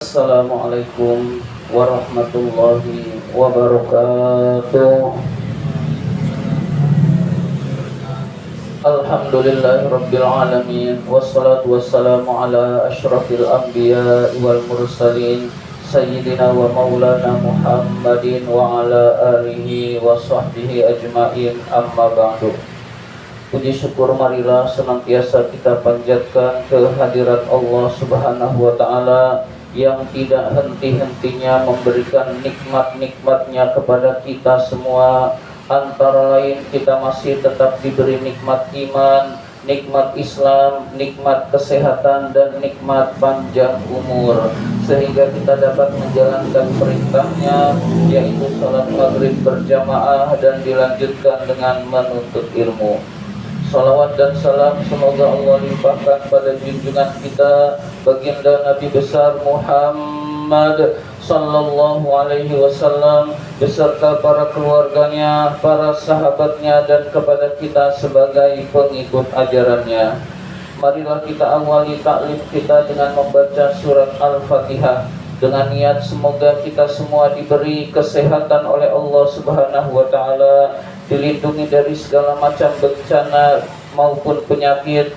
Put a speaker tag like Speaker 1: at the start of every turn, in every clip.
Speaker 1: Assalamualaikum warahmatullahi wabarakatuh. Alhamdulillahirabbil alamin wassalatu wassalamu ala asyrafil anbiya wal mursalin sayyidina wa maulana Muhammadin wa ala alihi wa sahbihi ajmain, amma ba'du. Puji syukur marilah senantiasa kita panjatkan kehadirat Allah Subhanahu wa ta'ala yang tidak henti-hentinya memberikan nikmat-nikmatnya kepada kita semua. Antara lain kita masih tetap diberi nikmat iman, nikmat Islam, nikmat kesehatan, dan nikmat panjang umur, sehingga kita dapat menjalankan perintahnya, yaitu salat maghrib berjamaah dan dilanjutkan dengan menuntut ilmu. Salawat dan salam semoga Allah limpahkan pada junjungan kita baginda Nabi besar Muhammad sallallahu alaihi wasallam beserta para keluarganya, para sahabatnya, dan kepada kita sebagai pengikut ajarannya. Marilah kita awali taklim kita dengan membaca surat Al-Fatihah dengan niat semoga kita semua diberi kesehatan oleh Allah Subhanahu wa ta'ala, dilindungi dari segala macam bencana maupun penyakit,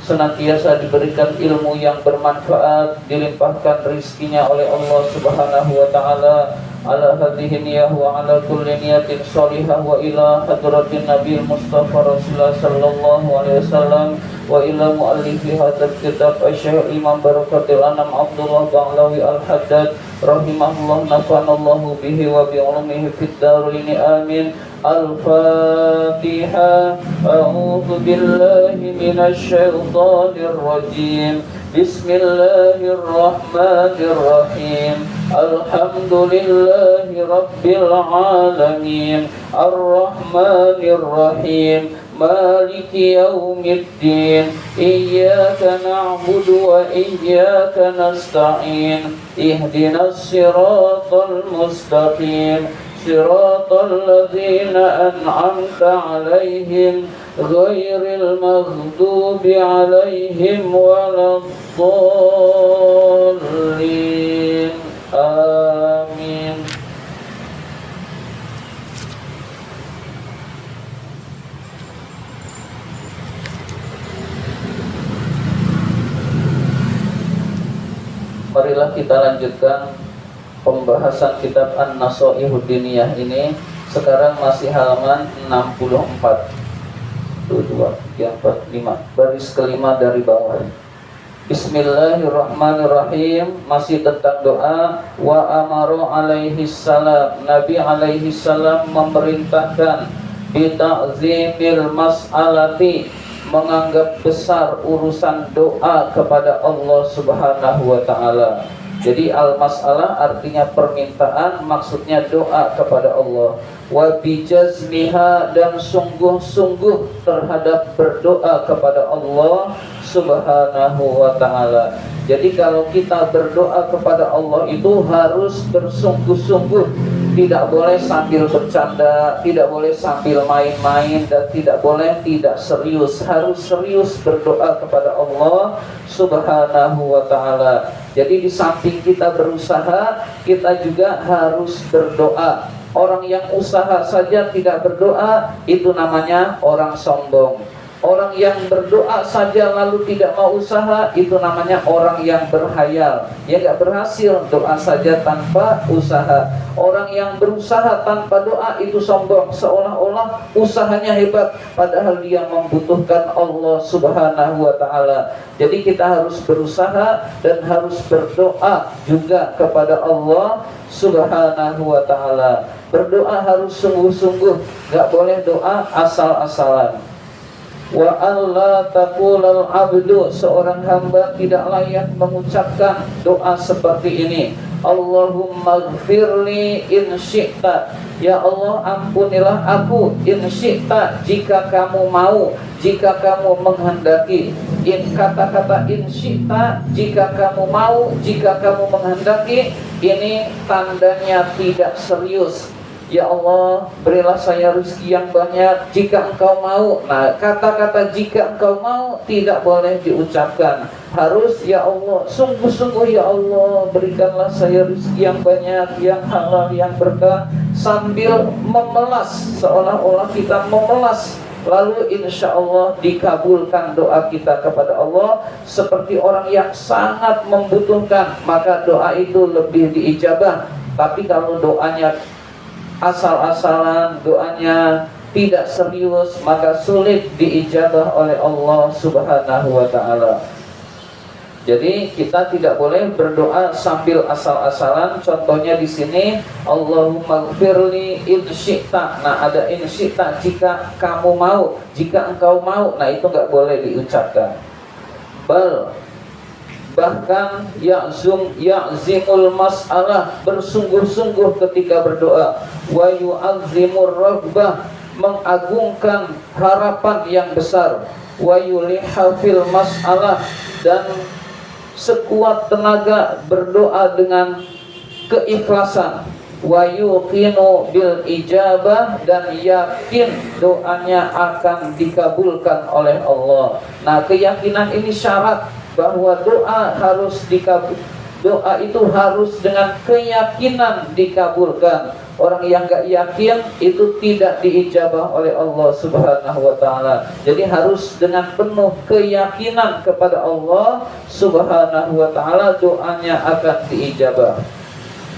Speaker 1: senantiasa diberikan ilmu yang bermanfaat, dilimpahkan rizkinya oleh Allah Subhanahu wa ta'ala, ala hadhihi niyah wa ala kulli niyatin salihah, wa ila hadratin Nabi Mustafa Rasulullah sallallahu alaihi wasallam, wa ila muallifi hadzal kitab Asy-Syaikh Imam Barakatul Anam Abdullah Ba'lawi Al-Haddad rahimahullah, nafanallahu bihi wa bi ulumihi fid dharain amin. Al-Fatihah. A'udzu billahi minasy syaithanir rajim. Bismillahirrahmanirrahim. Alhamdulillahi rabbil alamin. Ar-Rahmanir Rahim. Maliki yaumiddin. Iyyaka na'budu wa iyyaka nasta'in. Ihdinas siratal mustaqim. Siratal ladzina an'amta 'alaihim ghairil maghdubi 'alaihim waladdallin. Amin. Marilah kita lanjutkan pembahasan kitab An-Nasaihud Diniyah ini. Sekarang masih halaman 64. 1, 2, 3, 4, 5. Baris kelima dari bawah. Bismillahirrahmanirrahim. Masih tentang doa. Wa amaru alaihi salam. Nabi alaihi salam memerintahkan bita'zimil mas'alati, menganggap besar urusan doa kepada Allah Subhanahu wa ta'ala. Jadi al-mas'alah artinya permintaan, maksudnya doa kepada Allah. Wa bijazmiha, dan sungguh-sungguh terhadap berdoa kepada Allah Subhanahu wa ta'ala. Jadi kalau kita berdoa kepada Allah itu harus bersungguh-sungguh, tidak boleh sambil bercanda, tidak boleh sambil main-main, dan tidak boleh tidak serius. Harus serius berdoa kepada Allah Subhanahu wa ta'ala. Jadi di samping kita berusaha, kita juga harus berdoa. Orang yang usaha saja tidak berdoa, itu namanya orang sombong. Orang yang berdoa saja lalu tidak mau usaha, itu namanya orang yang berhayal. Ya gak berhasil, doa saja tanpa usaha. Orang yang berusaha tanpa doa itu sombong, seolah-olah usahanya hebat, padahal dia membutuhkan Allah Subhanahu wa ta'ala. Jadi kita harus berusaha dan harus berdoa juga kepada Allah Subhanahu wa ta'ala. Berdoa harus sungguh-sungguh, gak boleh doa asal-asalan. Wa alla taqulal abdu, seorang hamba tidak layak mengucapkan doa seperti ini. Allahumma gfirli in syi'ta, ya Allah ampunilah aku, in syi'ta, jika kamu mau, jika kamu menghendaki. Kata-kata in syi'ta, jika kamu mau, jika kamu menghendaki, ini tandanya tidak serius. Ya Allah, berilah saya rezeki yang banyak jika Engkau mau. Nah, kata-kata jika Engkau mau tidak boleh diucapkan. Harus ya Allah, sungguh-sungguh ya Allah, berikanlah saya rezeki yang banyak, yang halal, yang berkah, sambil memelas, seolah-olah kita memelas. Lalu insya Allah dikabulkan doa kita kepada Allah seperti orang yang sangat membutuhkan, maka doa itu lebih diijabah. Tapi kalau doanya asal-asalan, doanya tidak serius, maka sulit diijabah oleh Allah Subhanahu wa ta'ala. Jadi kita tidak boleh berdoa sambil asal-asalan. Contohnya di sini, Allahumma gfirli in syi'ta. Nah, ada in syi'ta, jika kamu mau, jika engkau mau. Nah, itu nggak boleh diucapkan. Bahkan ya'zimul mas'alah, bersungguh-sungguh ketika berdoa. Wa yu'azzimur raghbah, mengagungkan harapan yang besar. Wa yuliha fil mas'alah, dan sekuat tenaga berdoa dengan keikhlasan. Wa yuqinu bil ijabah, dan yakin doanya akan dikabulkan oleh Allah. Nah, keyakinan ini syarat bahwa doa harus dikabul. Doa itu harus dengan keyakinan dikabulkan. Orang yang gak yakin itu tidak diijabah oleh Allah Subhanahu wa ta'ala. Jadi harus dengan penuh keyakinan kepada Allah Subhanahu wa ta'ala, doanya akan diijabah.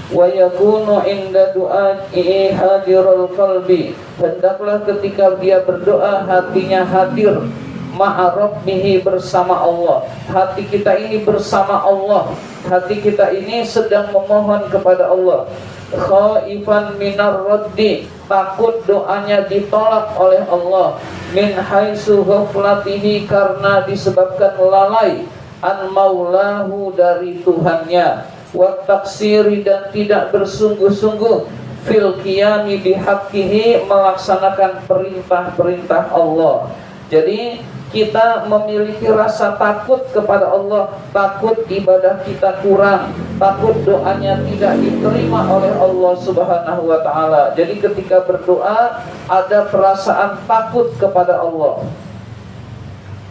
Speaker 1: Wa yakunu inda du'ai hadirul qalbi, hendaklah ketika dia berdoa hatinya hadir ma'a rabbihi, bersama Allah. Hati kita ini bersama Allah. Hati kita ini sedang memohon kepada Allah. Khaifan minar raddi, takut doanya ditolak oleh Allah. Min haitsu ghaflatihi, karena disebabkan lalai. An maulahu, dari Tuhannya. Wa taksiri, dan tidak bersungguh-sungguh. Fil qiyami bihaqqihi, melaksanakan perintah-perintah Allah. Jadi kita memiliki rasa takut kepada Allah, takut ibadah kita kurang, takut doanya tidak diterima oleh Allah Subhanahu wa ta'ala. Jadi ketika berdoa ada perasaan takut kepada Allah.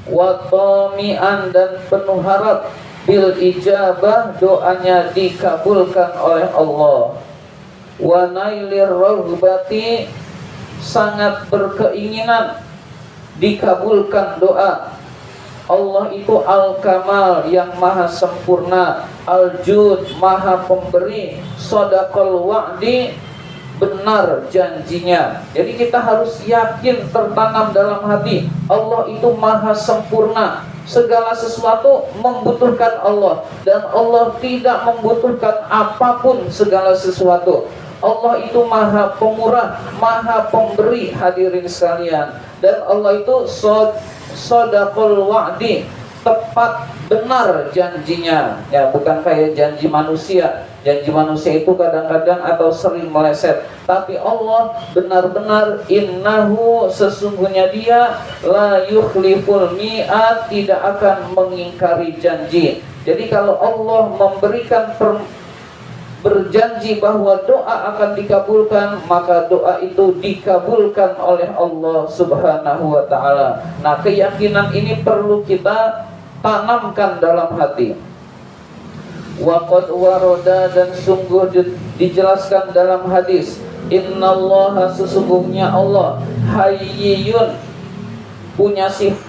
Speaker 1: Wa tami'an, dan penuh harap bil ijabah, doanya dikabulkan oleh Allah. Wa nailir raghbati, sangat berkeinginan dikabulkan doa. Allah itu al-kamal, yang maha sempurna, al-jud, maha pemberi, shadaqal wa'di, benar janjinya. Jadi kita harus yakin, tertanam dalam hati, Allah itu maha sempurna. Segala sesuatu membutuhkan Allah, dan Allah tidak membutuhkan apapun segala sesuatu. Allah itu maha pemurah, maha pemberi, hadirin sekalian. Dan Allah itu shadaqul wa'di, tepat benar janjinya. Ya, bukan kayak janji manusia. Janji manusia itu kadang-kadang atau sering meleset. Tapi Allah benar-benar, innahu, sesungguhnya dia, la yukhliful mi'ad, tidak akan mengingkari janji. Jadi kalau Allah memberikan berjanji bahwa doa akan dikabulkan, maka doa itu dikabulkan oleh Allah Subhanahu wa ta'ala. Nah, keyakinan ini perlu kita tanamkan dalam hati. Wa qad warada, dan sungguh dijelaskan dalam hadis, innallaha, sesungguhnya Allah, hayyun, punya sifat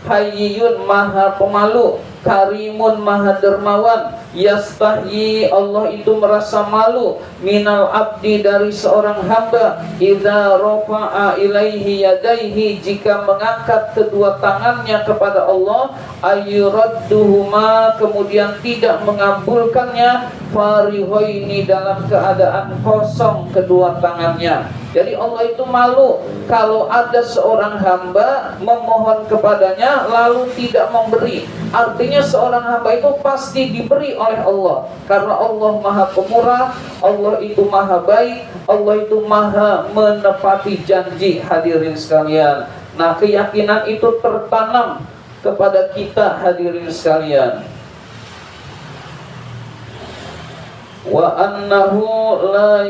Speaker 1: hayyun, maha pemalu, karimun, maha dermawan. Yastahyi, Allah itu merasa malu, minal abdi, dari seorang hamba, idza rafa'a ilaihi yadaihi, jika mengangkat kedua tangannya kepada Allah, ayyuradduhuma, kemudian tidak mengabulkannya, farihoini, dalam keadaan kosong kedua tangannya. Jadi Allah itu malu kalau ada seorang hamba memohon kepadanya lalu tidak memberi. Artinya seorang hamba itu pasti diberi oleh Allah, karena Allah maha pemurah, Allah itu maha baik, Allah itu maha menepati janji, hadirin sekalian. Nah, keyakinan itu tertanam kepada kita, hadirin sekalian. Wa annahu la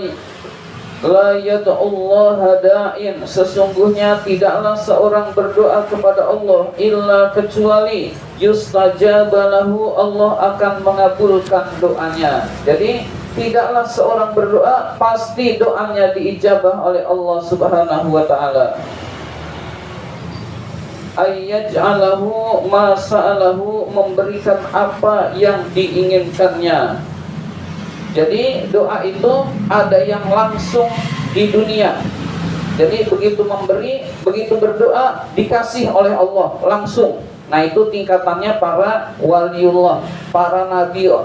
Speaker 1: La yad'ullaha da'in, sesungguhnya tidaklah seorang berdoa kepada Allah illa kecuali yustajaba lahu, Allah akan mengabulkan doanya. Jadi tidaklah seorang berdoa pasti doanya diijabah oleh Allah Subhanahu wa taala. Ayyaj'alahu ma sa'alahu, memberikan apa yang diinginkannya. Jadi doa itu ada yang langsung di dunia. Jadi begitu memberi, begitu berdoa dikasih oleh Allah langsung. Nah itu tingkatannya para waliullah, para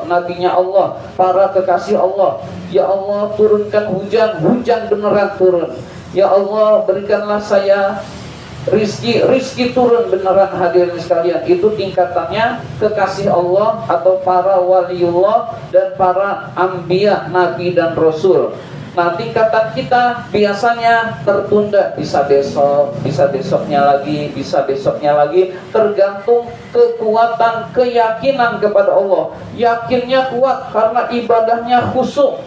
Speaker 1: nabinya Allah, para kekasih Allah. Ya Allah turunkan hujan, hujan beneran turun. Ya Allah berikanlah saya rizki turun beneran, hadirin sekalian. Itu tingkatannya kekasih Allah atau para waliullah dan para anbiya, nabi dan rasul. Nah tingkatan kita biasanya tertunda, bisa besok, bisa besoknya lagi, bisa besoknya lagi, tergantung kekuatan keyakinan kepada Allah. Yakinnya kuat karena ibadahnya khusyuk,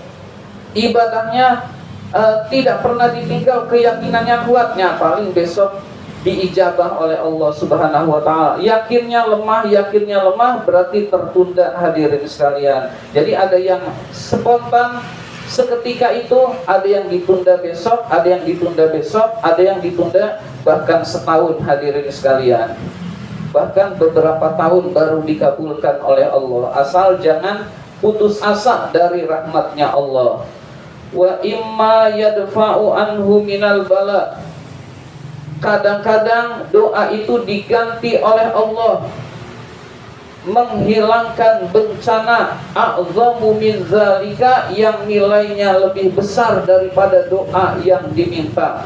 Speaker 1: ibadahnya tidak pernah ditinggal, keyakinannya kuatnya, paling besok diijabah oleh Allah Subhanahu wa taala. Yakinnya lemah berarti tertunda, hadirin sekalian. Jadi ada yang spontan seketika itu, ada yang ditunda besok, ada yang ditunda besok, ada yang ditunda bahkan setahun, hadirin sekalian. Bahkan beberapa tahun baru dikabulkan oleh Allah. Asal jangan putus asa dari rahmatnya Allah. Wa imma yadfa'u anhu minal bala, kadang-kadang doa itu diganti oleh Allah, menghilangkan bencana a'zamu min zalika, yang nilainya lebih besar daripada doa yang diminta.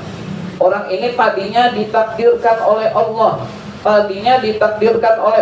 Speaker 1: Orang ini tadinya ditakdirkan oleh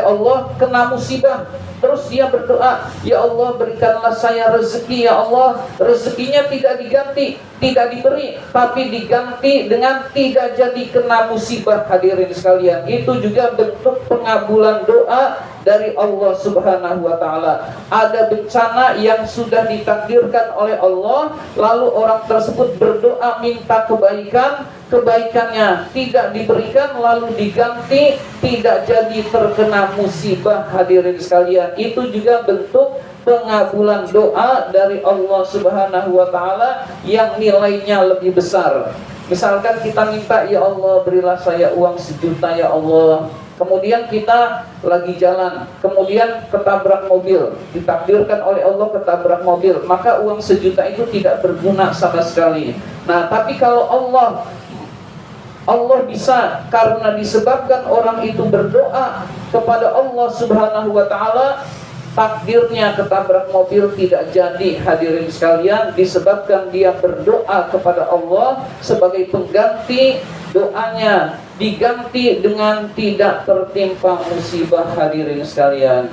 Speaker 1: Allah, kena musibah, terus dia berdoa, ya Allah berikanlah saya rezeki, ya Allah. Rezekinya tidak diganti, tidak diberi, tapi diganti dengan tidak jadi kena musibah, hadirin sekalian. Itu juga bentuk pengabulan doa dari Allah Subhanahu wa taala. Ada bencana yang sudah ditakdirkan oleh Allah, lalu orang tersebut berdoa minta kebaikan, kebaikannya tidak diberikan, lalu diganti tidak jadi terkena musibah, hadirin sekalian. Itu juga bentuk pengabulan doa dari Allah Subhanahu wa taala yang nilainya lebih besar. Misalkan kita minta, ya Allah berilah saya uang 1 juta ya Allah. Kemudian kita lagi jalan, kemudian ketabrak mobil, ditakdirkan oleh Allah ketabrak mobil, maka uang 1 juta itu tidak berguna sama sekali. Nah, tapi kalau Allah bisa, karena disebabkan orang itu berdoa kepada Allah Subhanahu wa taala, takdirnya ketabrak mobil tidak jadi, hadirin sekalian, disebabkan dia berdoa kepada Allah sebagai pengganti doanya, diganti dengan tidak tertimpa musibah, hadirin sekalian.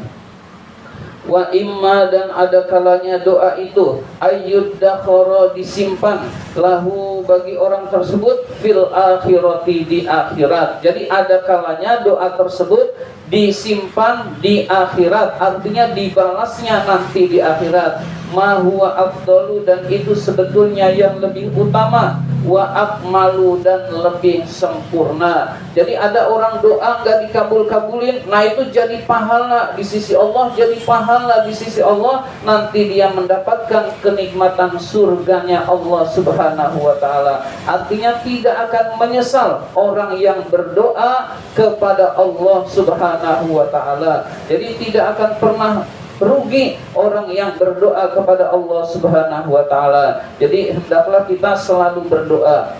Speaker 1: Wa imma, dan ada kalanya doa itu ayyuddakhara, disimpan, lahu bagi orang tersebut, fil akhirati, di akhirat. Jadi ada kalanya doa tersebut disimpan di akhirat, artinya dibalasnya nanti di akhirat. Ma huwa afdalu, dan itu sebetulnya yang lebih utama, wa akmalu, dan lebih sempurna. Jadi ada orang doa nggak dikabul-kabulin, nah itu jadi pahala di sisi Allah, jadi pahala di sisi Allah, nanti dia mendapatkan kenikmatan surganya Allah Subhanahu wa taala. Artinya tidak akan menyesal orang yang berdoa kepada Allah Subhanahu wa taala. Jadi tidak akan pernah rugi orang yang berdoa kepada Allah Subhanahu wa taala. Jadi hendaklah kita selalu berdoa.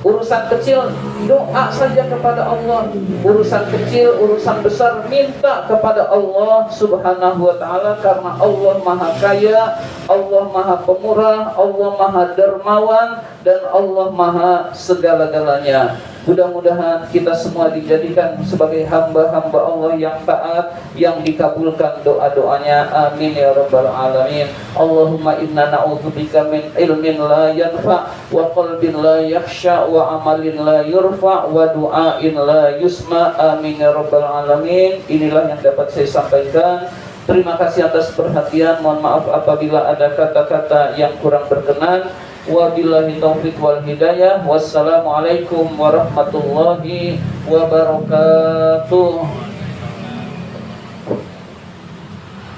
Speaker 1: Urusan kecil doa saja kepada Allah, urusan kecil, urusan besar minta kepada Allah Subhanahu wa taala, karena Allah Maha Kaya, Allah Maha Pemurah, Allah Maha Dermawan, dan Allah Maha segala-galanya. Mudah-mudahan kita semua dijadikan sebagai hamba-hamba Allah yang taat, yang dikabulkan doa-doanya. Amin ya rabbal alamin. Allahumma inna na'udzubika min ilmin la yanfa, wa qalbin la yakhsha, wa amalin la yurfa, wa du'ain la yusma. Amin ya rabbal alamin. Inilah yang dapat saya sampaikan. Terima kasih atas perhatian. Mohon maaf apabila ada kata-kata yang kurang berkenan. Wabillahi taufiq wal hidayah. Wassalamualaikum warahmatullahi wabarakatuh.